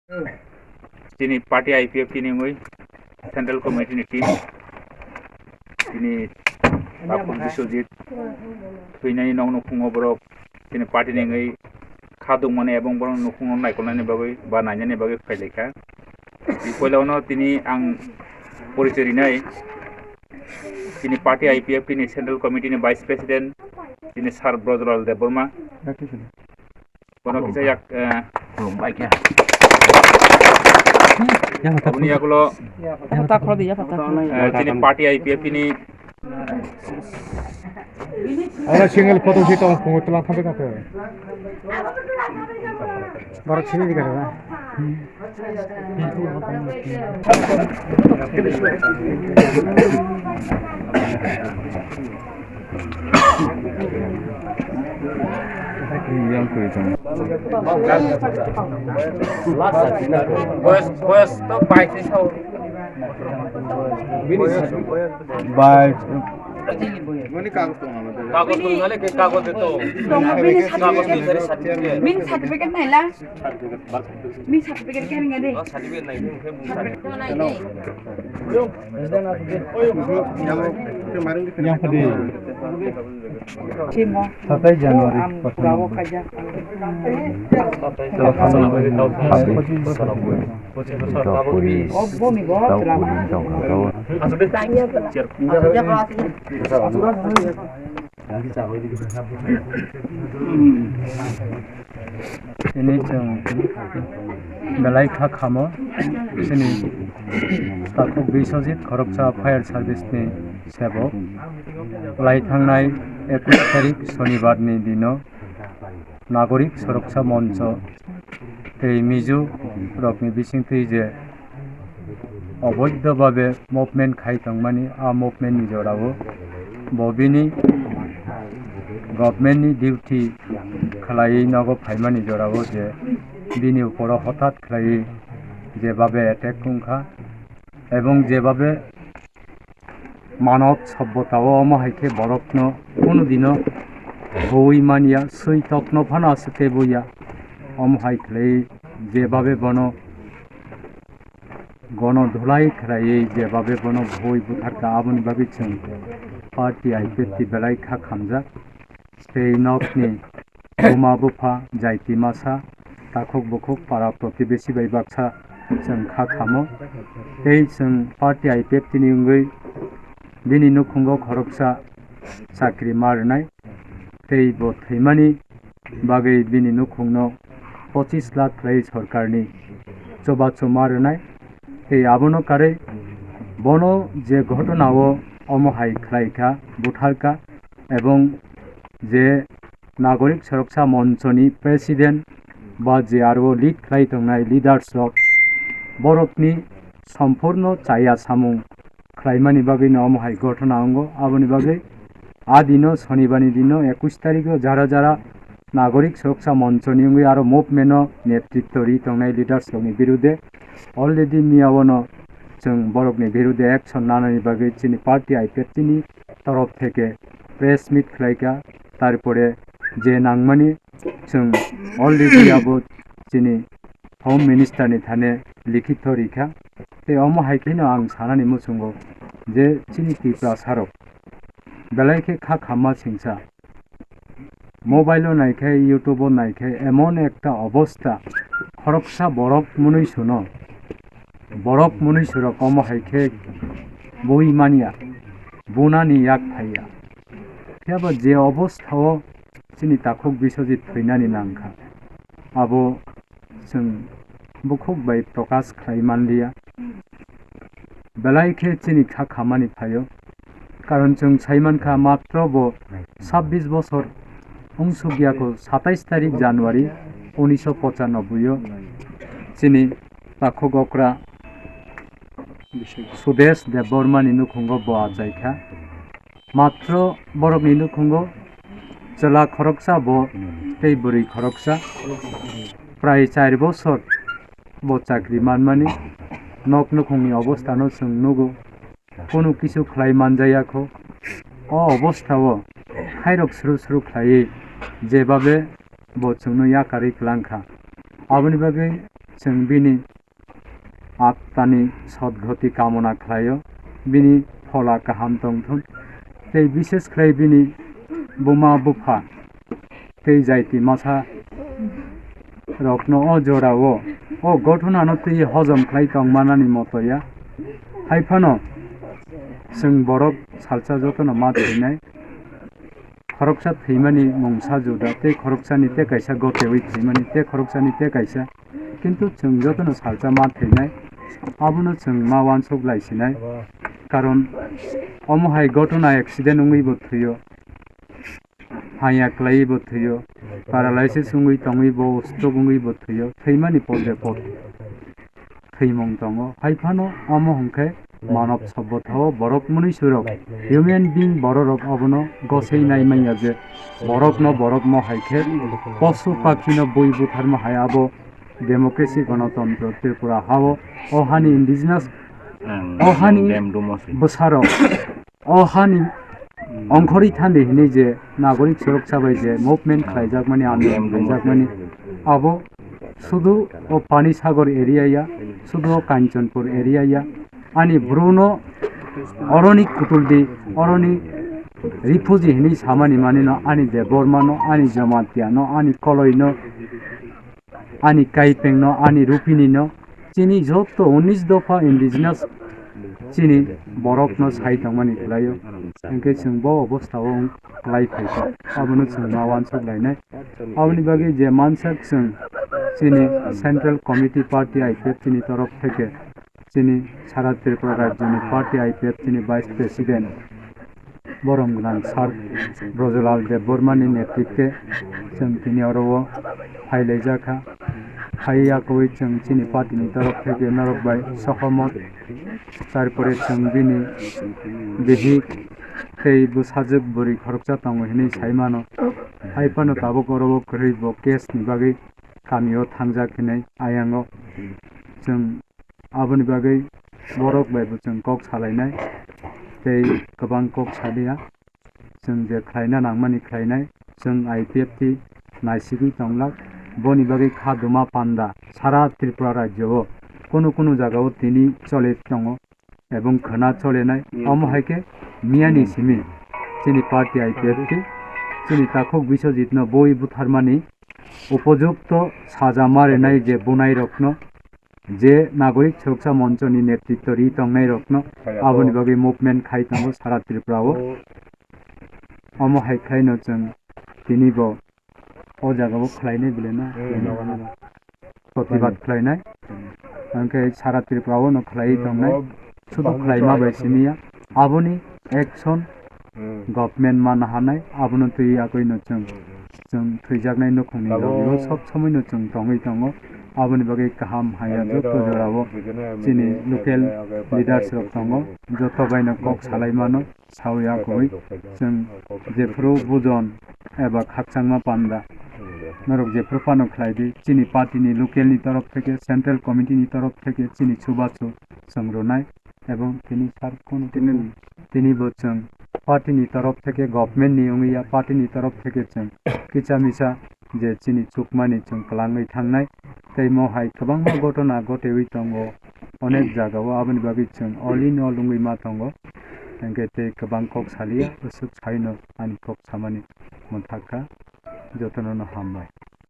Chini party IPFT ni ngoi central committee ni team chini Bapak Biswajit tuinai nong nukung obrok chini party ni ngoi khadung mane ebong borong nukung on naikol ni bagoi ba nanya ni bagoi faileka di pola tini ang porisiri nai chini party IPFT ni central committee ni vice president chini Sar Brojlal Deborma kono kisa yak baik ya Abuni yakulo chini party IPFT ni Ada single photo shoot on phone tulang sampai kape. Baru sini juga ada. Yang kelihatan. Bos to baik sih so. Baik. Mani kagus tuh mana? Kagus tuh nale ke kagus itu. Min certificate नहीं ला. Min certificate क्या नहीं दे? Certificate नहीं Yang pedih. Cimo. 7 Januari. Gawo kerja. Oh, bumi gua. Ini jeng belai khamo sini takuk Biswajit Khorang Fire Service ni sebok lai thangnai 21 tarik shonibar ni dino Nagorik Suraksha Mancha tei mizu rokni bisingtui je অবৈধভাবে movement খাই তংমানি আ movement ni jorao bobini government नि duty खालाई नगो फाइमानि jorao je bini uporo হঠাৎ খালাই যেভাবে অ্যাটাক কুংখা এবং যেভাবে মানব সভ্যতাও অমহাইকে বরকনো কোনোদিনও বই মানিয়া সই তকন ফানা আসতে বইয়া অমহাই খালাই যেভাবে বন গণধুলাই খালাই যেভাবে বন বই বুথারকা আবনি বাগি जों पार्टी IPFT बेलाय खा खामजा সেই নকনি বোমা বুফা जायति मासा ताखक बखक पारा प्रतिबेसि बाय बाक्सा जों खा खामो এই जों पार्टी IPFT नि उंगै दिनि नुखुंगो खरकसा साख्रि मारनाय तै बो थैमानि बागै दिनि नुखुंनो 25 लाख रै सरकारनि चबाचो मारनाय এই আবনো কারে বনো যে ঘটনাও অমহাই খাইকা বুথারকা এবং যে নাগরিক সুরক্ষা মঞ্চনি প্রেসিডেন্ট বা যে আরো লিড খাই তংনাই লিডারসরক বরফনি সম্পূর্ণ চাইয়া সামুং খাইমানি বাগৈ অমহাই ঘটনা অঙ্গ আবনি বাগৈ আদিনো শনিবানি দিনো 21 তারিখে যারা যারা নাগরিক সুরক্ষা মঞ্চনি অঙ্গৈ আরো মুভমেন্ট নেতৃত্ব রি তংনাই লিডারসরকনি বিরুদ্ধে অলরেডি মিয়াবনো जों बरकनि बिरुद्धे एक्शन लानायनि बागै चिनि पार्टी IPFT नि तरफ থেকে প্রেস মিট খাইকা তারপরে যে নাংমানি जों অলরেডি আবো চিনি হোম মিনিস্টারनि थाने लिखित रिखा ते अमहाइखिनो आं सानानि मुसुंगो जे चिनि त्रिपुरा सारक बेलायखे खा खामा सिंसा मोबाइलो नायखाय इउट्यूबो नायखाय एमन একটা অবস্থা খরকসা বরফ মুনুই শুনো বরফ মনুষ্যরক অমহাইকে বই মানিয়া বোনানি ইয়াক ফাইয়া কেবল যে অবস্থাও চিনি তাখক বিশ্বজিৎ ফৈনানি নাংখা আবো जों বুখক বাই প্রকাশ খাইমানলিয়া বেলাইকে চিনি খা খামানি ফাইও কারণ जों সাইমানখা মাত্র 26 বছর অংশগিয়াকো 27 তারিখ জানুয়ারি 1995 চিনি তাখক অকরা सुदेश देवबर्मा निनुखुंगो बोआ जायखा मात्र बरफ निनुखुंगो चला खरकसा बो तै बुरी खरकसा प्राय 4 बছর बो चाकरी मानमानि नक नुखुंनि अवस्थानो जों नुगो कोनो किछु खालाय मानजायाखो अ अवस्थाओ हायरक स्रु स्रु खालाय जेबाबे बो जोंनो याकारि क्लांखा आबनि बागै जों बिनि आत्मानि सद्गति कामना खालायो बिनि फला गाहाम दंथों तै विशेष खालाय बिनि बुमा बुफा तै जायति मासा रखनो अ जरावो अ गठनानो तै हजम खालाय तंमानानि मतया हायफानो जों बरफ सालसा जतनो मा थैनाय खरकसा थैमानि मंसा जुदा ते खरकसानि ते कैसा गतेवै थैमानि ते खरकसानि ते कैसा किन्तु जों जतनो सालसा मा थैनाय आबुनो जों मा वानसक लायसिनाय कारण अमहाय घटना एक्सिडेंट उंगैबो थैयो हाया क्लाइबो थैयो पारालाइसिस उंगै तंगैबो स्ट्रोक उंगैबो थैयो थैमानि पदे पद थैमं दङ हायफानो अमहंखे मानव सभ्यताओ बरफ मुनि सुरक ह्यूमन बीइंग बरफ अबनो गसै नायमाया जे बरफ म हायखे पशु पाखी न बय बुथारम हायाबो डेमोक्रेसी गणतंत्र त्रिपुरा हावो अहानि इंडिजिनास अहानि बसारो अहानि अंखरी थान्दै हिनै जे नागरिक सुरक्षा बाय जे मुभमेंट खालायजाक माने आन्दोलन खालायजाक माने आबो शुधु ओ पानी सागर एरिया शुधु ओ कांचनपुर एरिया आनी ब्रुनो अरनि कुटुलदी अरनि रिफुजी हिनै सामानि माने न आनी देबरमा न आनी जमातिया न आनी कलय न आनी काइपें न आनी रुपिनी न चिनी जोत्तो 19 दफा इंडिजिनास चिनी बरफ न साइथांमानि खलायो एंके जों बो अबस्थाव क्लाइ फाइखा आबनो जों मावान सबलायनाय आबनि बागै जे मानसा जों चिनी सेंट्रल कमिटी पार्टी IPFT नि तरफ থেকে चिनी सारा त्रिपुरा राज्यनि पार्टी IPFT नि वाइस प्रेसिडेंट बरम गोनां सार ब्रजलाल देबबर्मानि नेतृत्वे जों तिनि अरवो फाइलायजाखा फाइयाखौ जों चिनी पार्टीनि तरफ থেকে नरकबाय सहमत तारपरे जों बिनि बिहि तै बुसाजक बुरि खरकजा तंग हिनै साइमानो हायफानो ताबो करबो करैबो केस नि बागै कामियो थांजाखिनै आयांगो जों आबनि बागै बरक बायबो जों कक सालायनाय तै गोबां कक सालिया जों जे खायना नांमानि खायनाय जों IPFT नायसिगै तंलाक बनि बागै खादुमा पान्दा सारा त्रिपुरा राज्यओ कोनो जागाव तिनि चले दङ এবং खना चलेनाय अमहायके मियानि सिमि चिनी पार्टी IPFT चिनी ताखक बिस्वजित न बय बुथारमानि उपयुक्त साजा मारिनाय जे बुनाय रखनो जे नागरिक सुरक्षा मंचनि नेतृत्व रि तंनाय रखनो आबनि बागै मुभमेंट खायतांगो सारा त्रिपुराओ अमहाय खायनो जों तिनिबो ओ जागाव खलायनाय बिलेना प्रतिबाद खलायनाय अंके सारा त्रिपुराओ न खलाय तंनाय शुधु खलायमा बायसिनिया आबनि एक्शन गभर्नमेंट मान हानाय आबनो तै आगैनो जों थैजागनाय नखंनि बेयो सब समयनो जों तंगै दङ आबनि बागै गाहाम हाया जत जरावो चिनी लोकेल लीडर्सरक दङ जत बायनो कक सालायमानो सावया गय जों जेफ्रो बुजन एबा खाकसांमा पान्दा नरक जेफ्रो पानो खलायदि चिनी पार्टीनि लोकेलनि तरफ থেকে सेंट्रल कमिटीनि तरफ থেকে चिनी सुबासु संग्रनाय এবং তিনি সার কোন তিনি বলছেন পার্টিনি তরফ থেকে গভর্নমেন্টনি উঙ্গিয়া পার্টিনি তরফ থেকে जों किचामिसा जे चिनी चुकमानि जों कलाङै थांनाय तै महाय गोबां घटना घटेवै दङ अनेक जागाव आबनि बागै जों अली न लुङै मा दङ एंके तै गोबां कक सालिया उसुक साइनो आनि कक सामानि मोनथाखा जतननो हामबाय।